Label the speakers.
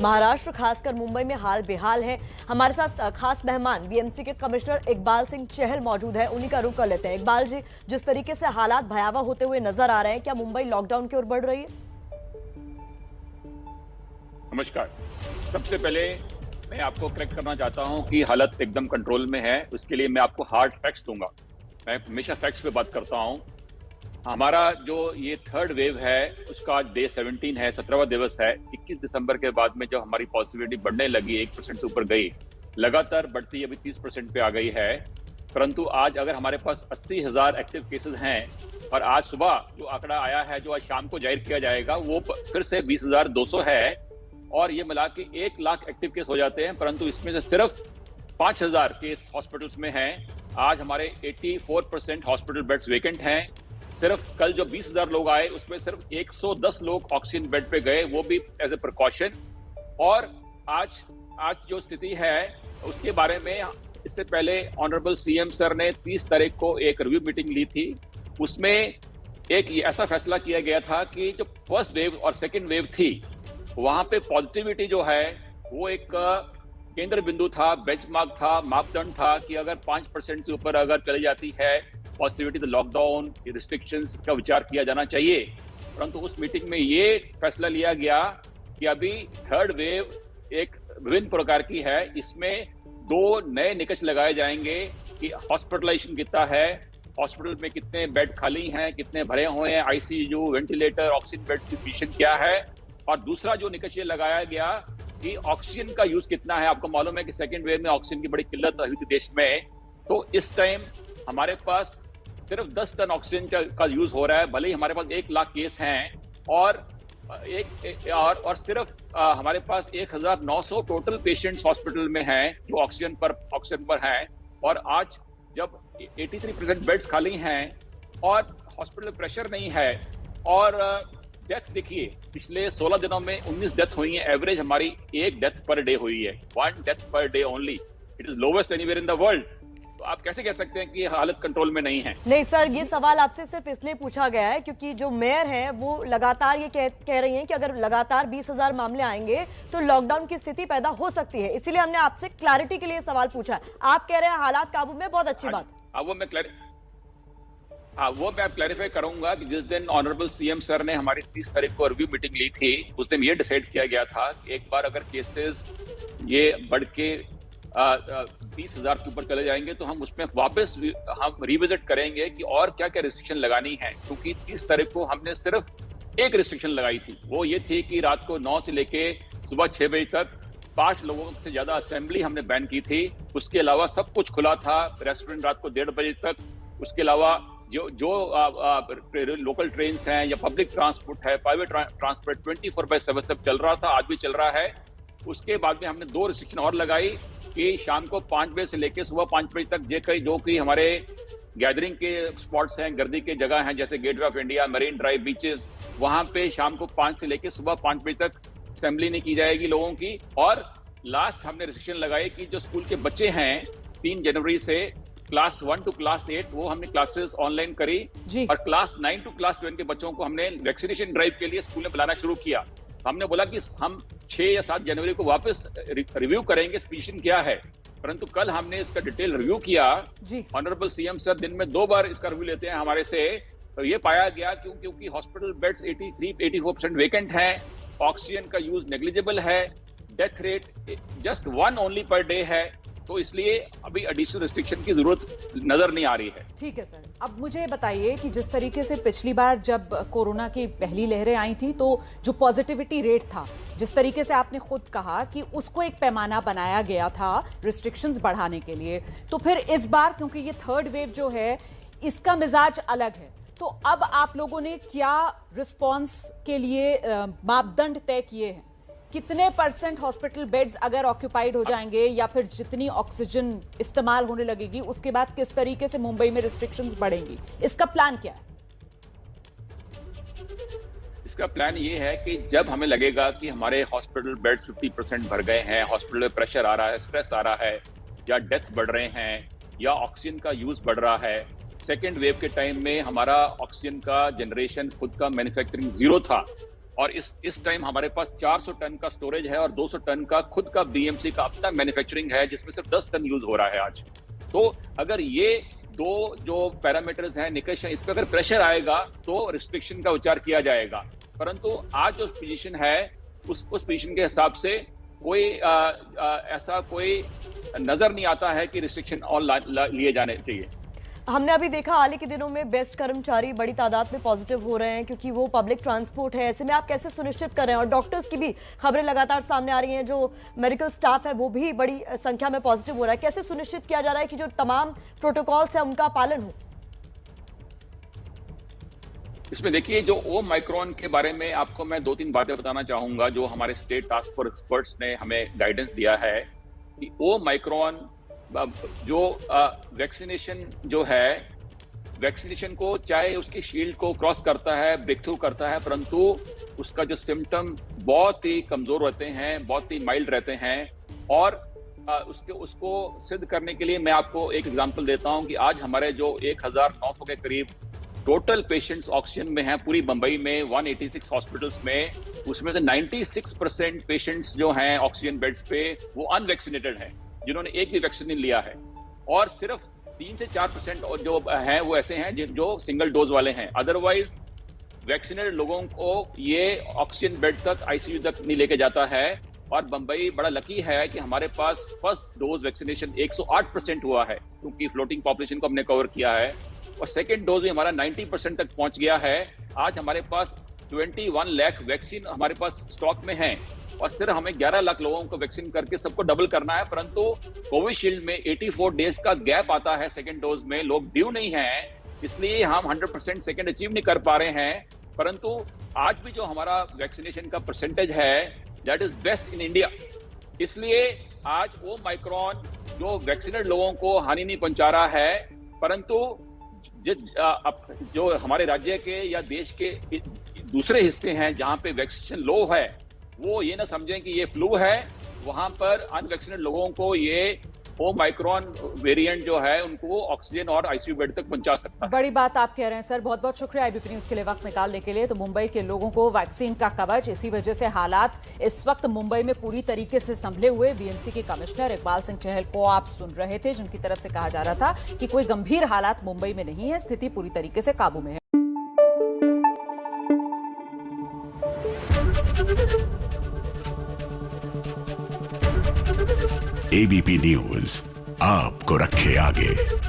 Speaker 1: महाराष्ट्र खासकर मुंबई में हाल बेहाल है। हमारे साथ खास मेहमान बीएमसी के कमिश्नर इकबाल सिंह चहल मौजूद है, उन्हीं का रुख कर लेते हैं। इकबाल जी, जिस तरीके से हालात भयावह होते हुए नजर आ रहे हैं, क्या मुंबई लॉकडाउन की ओर बढ़ रही है?
Speaker 2: नमस्कार। सबसे पहले मैं आपको करेक्ट करना चाहता हूं कि हालत एकदम कंट्रोल में है। उसके लिए मैं आपको हार्ड फैक्ट्स दूंगा। मैं हमेशा फैक्ट्स पे बात करता हूं। हमारा जो ये थर्ड वेव है उसका डे 17 है, 17वां दिवस है। 21 दिसंबर के बाद में जब हमारी पॉजिटिविटी बढ़ने लगी, 1% से ऊपर गई, लगातार बढ़ती अभी 30% पे आ गई है। परंतु आज अगर हमारे पास 80,000 एक्टिव केसेस हैं और आज सुबह जो आंकड़ा आया है, जो आज शाम को जाहिर किया जाएगा, वो फिर से 20,200 है और ये मिला के 1 लाख एक्टिव केस हो जाते हैं। परंतु इसमें से सिर्फ 5,000 केस हॉस्पिटल्स में हैं। आज हमारे 84% हॉस्पिटल बेड्स वेकेंट हैं। सिर्फ कल जो 20,000 लोग आए उसमें सिर्फ 110 लोग ऑक्सीजन बेड पे गए, वो भी एज ए प्रिकॉशन। और आज जो स्थिति है उसके बारे में इससे पहले ऑनरेबल सीएम सर ने 30 तारीख को एक रिव्यू मीटिंग ली थी। उसमें एक ऐसा फैसला किया गया था कि जो फर्स्ट वेव और सेकेंड वेव थी, वहां पे पॉजिटिविटी जो है वो एक केंद्र बिंदु था, बेंचमार्क था, मापदंड था कि अगर 5% से ऊपर अगर चली जाती है पॉजिटिविटी, तो लॉकडाउन रिस्ट्रिक्शंस का विचार किया जाना चाहिए। परंतु उस मीटिंग में ये फैसला लिया गया कि अभी थर्ड वेव एक विभिन्न प्रकार की है। इसमें 2 नए निकष लगाए जाएंगे कि हॉस्पिटलाइजेशन कितना है, हॉस्पिटल में कितने बेड खाली हैं, कितने भरे हुए हैं, आईसीयू, वेंटिलेटर, ऑक्सीजन बेड्स की पोजीशन क्या है। और दूसरा जो निकष ये लगाया गया कि ऑक्सीजन का यूज कितना है। आपको मालूम है कि सेकेंड वेव में ऑक्सीजन की बड़ी किल्लत हुई थी देश में, तो इस टाइम हमारे पास सिर्फ 10 टन ऑक्सीजन का यूज हो रहा है, भले ही हमारे पास 1 लाख केस हैं। और सिर्फ हमारे पास 1,900 टोटल पेशेंट्स हॉस्पिटल में हैं जो ऑक्सीजन पर हैं। और आज जब 83% बेड्स खाली हैं और हॉस्पिटल प्रेशर नहीं है और डेथ देखिए, पिछले 16 दिनों में 19 डेथ हुई है। एवरेज हमारी 1 डेथ पर डे हुई है, 1 death per day only. It is lowest anywhere in the world. तो आप कैसे कह सकते हैं कि हालत कंट्रोल में नहीं है?
Speaker 1: नहीं सर, ये सवाल आपसे सिर्फ इसलिए पूछा गया है क्योंकि जो मेयर हैं वो लगातार ये कह रही हैं कि अगर लगातार 20,000 मामले आएंगे तो लॉकडाउन की स्थिति पैदा हो सकती है। इसीलिए हमने आपसे क्लैरिटी के लिए सवाल पूछा। आप कह रहे हैं हालात काबू में, बहुत अच्छी बात।
Speaker 2: वो मैं क्लैरिफाई करूंगा कि जिस दिन ऑनरेबल सीएम सर ने हमारी 30 तारीख को रिव्यू मीटिंग ली थी, उस दिन ये डिसाइड किया गया था कि एक बार अगर केसेस ये बढ़ के 20,000 के ऊपर चले जाएंगे तो हम उसमें वापस हम रिविजिट करेंगे कि और क्या क्या रिस्ट्रिक्शन लगानी है। क्योंकि 30 तारीख को हमने सिर्फ एक रिस्ट्रिक्शन लगाई थी, वो ये थी कि रात को 9 से लेके सुबह 6 बजे तक 5 लोगों से ज्यादा असेंबली हमने बैन की थी। उसके अलावा सब कुछ खुला था, रेस्टोरेंट रात को 1:30 बजे तक। उसके अलावा जो लोकल ट्रेन हैं या पब्लिक ट्रांसपोर्ट है, प्राइवेट ट्रांसपोर्ट 24/7 सब चल रहा था, आज भी चल रहा है। उसके बाद में हमने 2 रिस्ट्रिक्शन और लगाई कि शाम को 5 बजे से लेकर सुबह 5 बजे तक जो कि हमारे गैदरिंग के स्पॉट्स हैं, गर्दी के जगह हैं, जैसे gateway of India, marine drive, beaches, वहां पे शाम को 5 से लेकर सुबह 5 बजे तक असेंबली नहीं की जाएगी लोगों की। और लास्ट हमने रिस्ट्रिक्शन लगाई कि जो स्कूल के बच्चे हैं 3 जनवरी से क्लास 1 टू क्लास 8 वो हमने क्लासेस ऑनलाइन करी और क्लास 9 टू क्लास 12 के बच्चों को हमने वैक्सीनेशन ड्राइव के लिए स्कूल में बुलाना शुरू किया। हमने बोला कि हम 6 या 7 जनवरी को वापस रिव्यू करेंगे पोजीशन क्या है। परंतु कल हमने इसका डिटेल रिव्यू किया। ऑनरेबल सीएम सर दिन में 2 बार इसका रिव्यू लेते हैं हमारे से। तो ये पाया गया क्योंकि हॉस्पिटल बेड्स 83-84% वेकेंट हैं, ऑक्सीजन का यूज नेग्लिजिबल है, death rate just 1 only per day है। तो इसलिए अभी एडिशनल रिस्ट्रिक्शन की जरूरत नजर नहीं आ रही है।
Speaker 3: ठीक है सर, अब मुझे बताइए कि जिस तरीके से पिछली बार जब कोरोना की पहली लहरें आई थी तो जो पॉजिटिविटी रेट था, जिस तरीके से आपने खुद कहा कि उसको एक पैमाना बनाया गया था रिस्ट्रिक्शंस बढ़ाने के लिए, तो फिर इस बार क्योंकि ये थर्ड वेव जो है इसका मिजाज अलग है, तो अब आप लोगों ने क्या रिस्पॉन्स के लिए मापदंड तय किए हैं? कितने % हॉस्पिटल बेड्स अगर ऑक्यूपाइड हो जाएंगे या फिर जितनी ऑक्सीजन इस्तेमाल होने लगेगी उसके बाद किस तरीके से मुंबई में रिस्ट्रिक्शंस बढ़ेंगी, इसका प्लान क्या है?
Speaker 2: इसका प्लान ये है कि जब हमें लगेगा कि हमारे हॉस्पिटल बेड्स 50% भर गए हैं, हॉस्पिटल में प्रेशर आ रहा है, स्ट्रेस आ रहा है, या डेथ बढ़ रहे हैं, या ऑक्सीजन का यूज बढ़ रहा है। सेकेंड वेव के टाइम में हमारा ऑक्सीजन का जनरेशन खुद का मैन्युफैक्चरिंग 0 था। और इस टाइम हमारे पास 400 टन का स्टोरेज है और 200 टन का खुद का बीएमसी का अपना मैन्युफैक्चरिंग है, जिसमें सिर्फ 10 टन यूज हो रहा है आज। तो अगर ये दो जो पैरामीटर्स हैं, निकष हैं, इस पर अगर प्रेशर आएगा तो रिस्ट्रिक्शन का विचार किया जाएगा। परंतु आज जो पोजीशन है उस पोजीशन के हिसाब से कोई ऐसा कोई नजर नहीं आता है कि रिस्ट्रिक्शन और लिए जाने चाहिए।
Speaker 1: हमने अभी देखा हाल ही के दिनों में बेस्ट कर्मचारी बड़ी तादाद में पॉजिटिव हो रहे हैं क्योंकि वो पब्लिक ट्रांसपोर्ट है। ऐसे में आप कैसे सुनिश्चित कर रहे हैं? और डॉक्टर्स की भी खबरें लगातार सामने आ रही हैं, जो मेडिकल स्टाफ है वो भी बड़ी संख्या में पॉजिटिव हो रहा है। कैसे सुनिश्चित किया जा रहा है कि जो तमाम प्रोटोकॉल्स है उनका पालन हो?
Speaker 2: इसमें देखिए, जो ओमाइक्रॉन के बारे में आपको मैं 2-3 बातें बताना चाहूंगा जो हमारे स्टेट टास्क फोर्स एक्सपर्ट्स ने हमें गाइडेंस दिया है कि ओमाइक्रॉन जो वैक्सीनेशन जो है, वैक्सीनेशन को चाहे उसकी शील्ड को क्रॉस करता है, ब्रेक थ्रू करता है, परंतु उसका जो सिम्टम बहुत ही कमजोर रहते हैं, बहुत ही माइल्ड रहते हैं। और उसको सिद्ध करने के लिए मैं आपको एक एग्जांपल देता हूं कि आज हमारे जो 1900 के करीब टोटल पेशेंट्स ऑक्सीजन में हैं पूरी बंबई में 186 हॉस्पिटल्स में, उसमें से 96% पेशेंट्स जो हैं ऑक्सीजन बेड्स पे वो अनवैक्सीनेटेड हैं, जिन्होंने एक भी वैक्सीन नहीं लिया है। और सिर्फ 3 से 4% जो हैं वो ऐसे हैं जो सिंगल डोज वाले हैं। अदरवाइज वैक्सीनेटेड लोगों को ये ऑक्सीजन बेड तक, आईसीयू तक नहीं लेके जाता है। और बंबई बड़ा लकी है कि हमारे पास फर्स्ट डोज वैक्सीनेशन 108% हुआ है, क्योंकि फ्लोटिंग पॉपुलेशन को हमने कवर किया है। और सेकेंड डोज भी हमारा 90% तक पहुंच गया है। आज हमारे पास 21 लाख वैक्सीन हमारे पास स्टॉक में है और सिर्फ हमें 11 लाख लोगों को वैक्सीन करके सबको डबल करना है। परंतु कोविशील्ड में 84 डेज का गैप आता है सेकेंड डोज में, लोग ड्यू नहीं है, इसलिए हम 100% सेकेंड अचीव नहीं कर पा रहे हैं। परंतु आज भी जो हमारा वैक्सीनेशन का परसेंटेज है that is best in India. इसलिए आज ओमाइक्रॉन जो वैक्सीनेटेड लोगों को हानि नहीं पहुंचा रहा है, परंतु जो हमारे राज्य के या देश के दूसरे हिस्से हैं जहां पे वैक्सीनेशन लो है, वो ये ना समझें कि ये फ्लू है, वहां पर अनवैक्सीनेटेड लोगों को ये ओमाइक्रॉन वेरिएंट जो है उनको ऑक्सीजन और आईसीयू बेड तक पहुंचा सकता है।
Speaker 3: बड़ी बात आप कह रहे हैं सर, बहुत बहुत शुक्रिया आईबीपी न्यूज के लिए वक्त निकालने के लिए। तो मुंबई के लोगों को वैक्सीन का कवच, इसी वजह से हालात इस वक्त मुंबई में पूरी तरीके से संभले हुए। बीएमसी के कमिश्नर इकबाल सिंह चहल को आप सुन रहे थे, जिनकी तरफ से कहा जा रहा था कि कोई गंभीर हालात मुंबई में नहीं है, स्थिति पूरी तरीके से काबू में है।
Speaker 4: एबीपी न्यूज आपको रखे आगे।